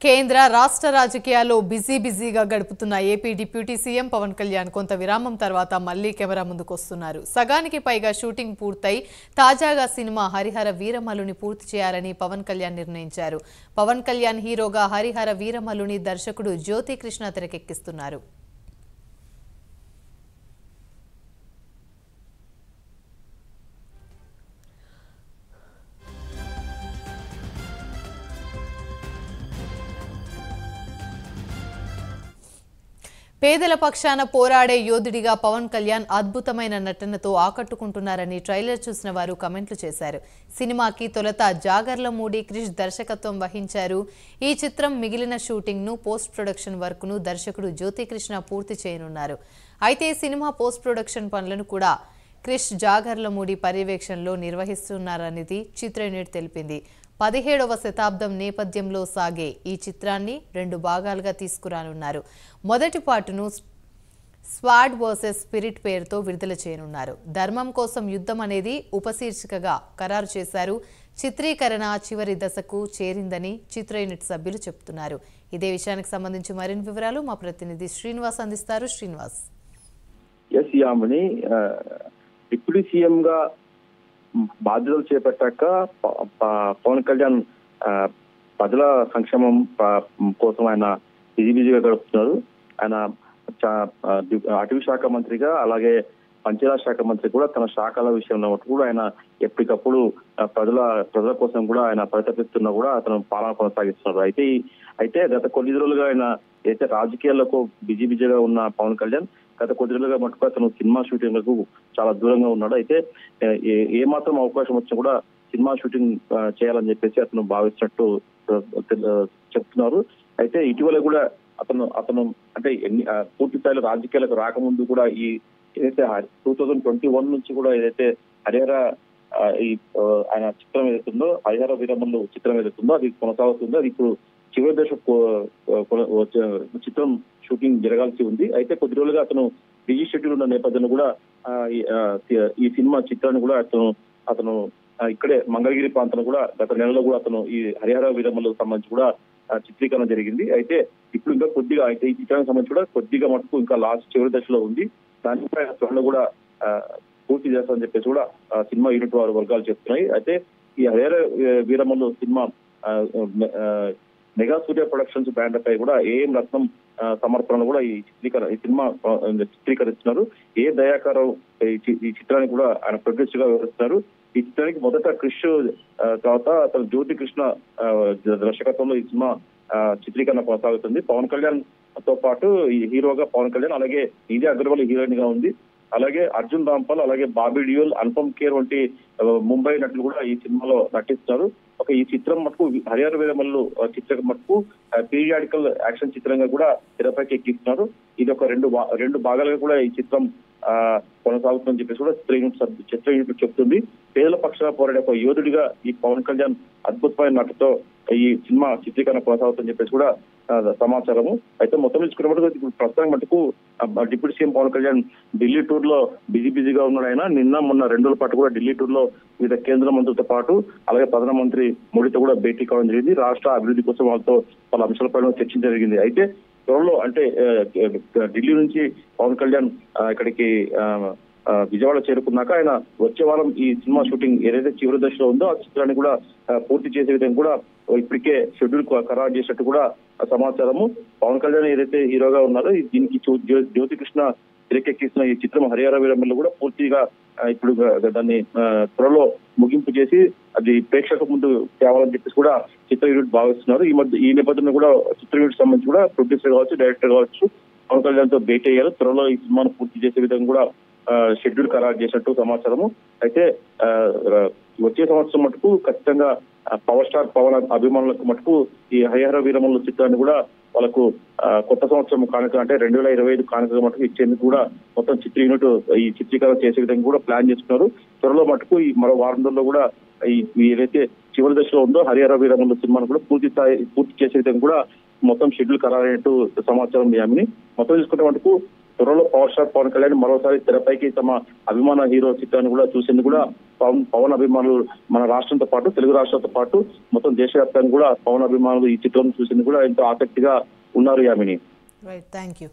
కేంద్ర రాష్ట్ర రాజకీయాల్లో బిజీగా గడుపుతున్న AP deputy CM Pawan Kalyan కొంత విరామం తర్వాత మళ్లీ కెమెరా ముందుకు వస్తున్నారు. సగానికి పైగా షూటింగ్ పూర్తయి తాజాగా సినిమా హరిహర వీరమల్లుని పూర్తి చేయాలని పవన్ కళ్యాణ్ నిర్ణయించారు. పవన్ కళ్యాణ్ హీరోగా హరిహర వీరమల్లుని దర్శకుడు జ్యోతి కృష్ణ తెరకెక్కిస్తున్నారు. పేదల పక్షాన పోరాడే యోధుడిగా పవన్ కళ్యాణ్ అద్భుతమైన నటనతో ఆకట్టుకుంటున్నారని ట్రైలర్ చూసిన వారు కమెంట్లు చేశారు. సినిమాకి తొలుత జాగర్లమూడి క్రిష్ దర్శకత్వం వహించారు. ఈ చిత్రం మిగిలిన షూటింగ్ ను పోస్ట్ ప్రొడక్షన్ వర్క్ ను దర్శకుడు జ్యోతి కృష్ణ పూర్తి చేయనున్నారు. అయితే సినిమా పోస్ట్ ప్రొడక్షన్ పనులను కూడా క్రిష్ జాగర్లమూడి పర్యవేక్షణలో నిర్వహిస్తున్నారనేది చిత్ర యూనిట్ తెలిపింది. 17వ శతాబ్దం నేపథ్యంలో సాగే ఈ చిత్రాన్ని 2 భాగాలుగా తీసుకురానున్నారు. మొదటి పార్టును స్వాడ్ వర్సెస్ స్పిరిట్ పేరుతో విడుదల చేయనున్నారు. ధర్మం కోసం యుద్ధం అనేది ఉపశీర్షికగా ఖరారు చేశారు. చిత్రీకరణ చివరి దశకు చేరిందని చిత్ర యూనిట్ సభ్యులు చెబుతున్నారు. ఇదే విషయానికి సంబంధించి మరిన్ని వివరాలు మా ప్రతినిధి శ్రీనివాస్ అందిస్తారు. శ్రీనివాస్. డిప్యూటీ సీఎం గా బాధ్యతలు చేపట్టాక పవన్ కళ్యాణ్ ప్రజల సంక్షేమం కోసం ఆయన బిజీగా గడుపుతున్నారు. ఆయన అటవీ శాఖ మంత్రిగా అలాగే పంచాయతీ శాఖ మంత్రి కూడా తన శాఖల విషయంలో కూడా ఆయన ఎప్పటికప్పుడు ప్రజల కోసం కూడా ఆయన పరితపిస్తున్నా కూడా అతను పాలన కొనసాగిస్తున్నారు. అయితే గత కొన్ని రోజులుగా ఆయన అయితే రాజకీయాలకు బిజీగా ఉన్న పవన్ కళ్యాణ్ గత కొద్ది రోజులుగా మటుకు అతను సినిమా షూటింగ్లకు చాలా దూరంగా ఉన్నాడు. అయితే ఏ మాత్రం అవకాశం వచ్చినా కూడా సినిమా షూటింగ్ చేయాలని చెప్పేసి అతను భావిస్తున్నట్టు చెప్తున్నారు. అయితే ఇటీవల కూడా అతను అంటే పూర్తి స్థాయిలో రాజకీయాలకు రాకముందు కూడా ఈ ఏదైతే 2021 నుంచి కూడా ఏదైతే హరిహర ఆయన చిత్రం ఏదైతుందో హరిహర వీరమల్లు చిత్రం ఏదైతుందో అది కొనసాగుతుందో అది ఇప్పుడు చివరి దశ చిత్రం షూటింగ్ జరగాల్సి ఉంది. అయితే కొద్ది రోజులుగా అతను బిజీ షెడ్యూల్ ఉన్న నేపథ్యంలో కూడా ఈ సినిమా చిత్రాన్ని కూడా అతను ఇక్కడే మంగళగిరి ప్రాంతంలో కూడా గత నెలలో కూడా అతను ఈ హరిహర వీరమల్లకు సంబంధించి కూడా చిత్రీకరణ జరిగింది. అయితే ఇప్పుడు ఇంకా కొద్దిగా అయితే ఈ చిత్రానికి సంబంధించి కూడా కొద్దిగా మటుకు ఇంకా లాస్ట్ చివరి దశలో ఉంది. దానిపై త్వరలో కూడా పూర్తి చేస్తామని చెప్పేసి కూడా సినిమా యూనిట్ వారు వర్గాలు చెప్తున్నాయి. అయితే ఈ హరిహర వీరమల్లు సినిమా మెగా సూర్య ప్రొడక్షన్స్ బ్యానర్ పై కూడా ఏఎం రత్నం సమర్పణలు కూడా ఈ సినిమా చిత్రీకరిస్తున్నారు. ఏ దయాకరావు ఈ చిత్రానికి కూడా ఆయన ప్రొడ్యూసర్ గా వివరిస్తున్నారు. ఈ చిత్రానికి మొదట క్రిష్ తర్వాత అతను జ్యోతి కృష్ణ దర్శకత్వంలో ఈ సినిమా చిత్రీకరణ కొనసాగుతుంది. పవన్ కళ్యాణ్ తో పాటు ఈ హీరోగా పవన్ కళ్యాణ్ అలాగే నిధి అగర్వాల్ హీరోయిన్ గా ఉంది. అలాగే అర్జున్ రాంపాల్ అలాగే బాబీ డియోల్ అనుపమ్ ఖేర్ వంటి ముంబై నటులు కూడా ఈ సినిమాలో నటిస్తున్నారు. ఈ చిత్రం మటుకు హరిహర వీరమల్లు చిత్రం మటుకు పీరియాడికల్ యాక్షన్ చిత్రంగా కూడా తెరపైకి ఎక్కిస్తున్నారు. ఇది ఒక రెండు భాగాలుగా కూడా ఈ చిత్రం కొనసాగుతుందని చెప్పేసి కూడా చిత్ర యూనిట్ చెప్తుంది. పేదల పక్షాన పోరాడే ఒక యోధుడిగా ఈ పవన్ కళ్యాణ్ అద్భుతమైన నటుతో ఈ సినిమా చిత్రీకరణ కొనసాగుతుందని చెప్పేసి కూడా సమాచారము. అయితే మొత్తం తీసుకున్న మటుకు ఇప్పుడు ప్రస్తుతం మటుకు deputy CM Pawan Kalyan Delhi tour లో బిజీగా ఉన్నాడు. ఆయన నిన్న మొన్న 2 రోజుల పాటు కూడా ఢిల్లీ టూర్ లో వివిధ కేంద్ర మంత్రులతో పాటు అలాగే ప్రధానమంత్రి మోడీతో కూడా భేటీ కావడం జరిగింది. రాష్ట్ర అభివృద్ధి కోసం వాళ్ళతో వాళ్ళ అంశాలపై చర్చించడం జరిగింది. అయితే త్వరలో అంటే ఢిల్లీ నుంచి పవన్ కళ్యాణ్ ఇక్కడికి విజయవాడ చేరుకున్నాక ఆయన వచ్చే వారం ఈ సినిమా షూటింగ్ ఏదైతే చివరి దశలో ఉందో ఆ చిత్రాన్ని కూడా పూర్తి చేసే విధంగా కూడా ఇప్పటికే షెడ్యూల్ ఖరారు చేసినట్టు కూడా సమాచారము. పవన్ కళ్యాణ్ ఏదైతే హీరోగా ఉన్నారో దీనికి జ్యోతి కృష్ణ తెరకెక్కిస్తున్న ఈ చిత్రం హరిహర వీరమల్లు కూడా పూర్తిగా ఇప్పుడు దాన్ని త్వరలో ముగింపు చేసి అది ప్రేక్షక ముందు తేవాలని చెప్పేసి కూడా చిత్ర యూనిట్ భావిస్తున్నారు. ఈ నేపథ్యంలో కూడా చిత్ర యూనిట్ సంబంధించి కూడా ప్రొడ్యూసర్ కావచ్చు డైరెక్టర్ కావచ్చు పవన్ కళ్యాణ్ తో భేటీ అయ్యారు. త్వరలో ఈ సినిమాను పూర్తి చేసే విధంగా కూడా షెడ్యూల్ ఖరారు చేసినట్టు సమాచారము. అయితే వచ్చే సంవత్సరం మటుకు ఖచ్చితంగా పవర్ స్టార్ పవన్ అభిమానులకు మటుకు ఈ హరిహర వీరమల్లు చిత్రాన్ని కూడా వాళ్ళకు కొత్త సంవత్సరం కానుక అంటే 2025 కానుక మటుకు ఇచ్చేందుకు కూడా మొత్తం చిత్ర యూనిట్ ఈ చిత్రీకరణ చేసే విధంగా కూడా ప్లాన్ చేస్తున్నారు. త్వరలో మటుకు ఈ మరో వారం రోజుల్లో కూడా ఏదైతే చివరి దశలో ఉందో హరిహర వీరమల్లు సినిమాను కూడా పూర్తి చేసే విధంగా కూడా మొత్తం షెడ్యూల్ ఖరారైనట్టు సమాచారం. యామిని మొత్తం చూసుకుంటే మటుకు త్వరలో పవర్ స్టార్ పవన్ కళ్యాణ్ మరోసారి తెరపైకి తమ అభిమాన హీరో చిత్రాన్ని కూడా చూసేందుకు కూడా పవన్ అభిమానులు మన రాష్ట్రంతో పాటు తెలుగు రాష్ట్రాలతో పాటు మొత్తం దేశవ్యాప్తంగా కూడా పవన్ అభిమానులు ఈ చిత్రం చూసేందుకు కూడా ఎంతో ఆసక్తిగా ఉన్నారు యామిని. Right, thank you.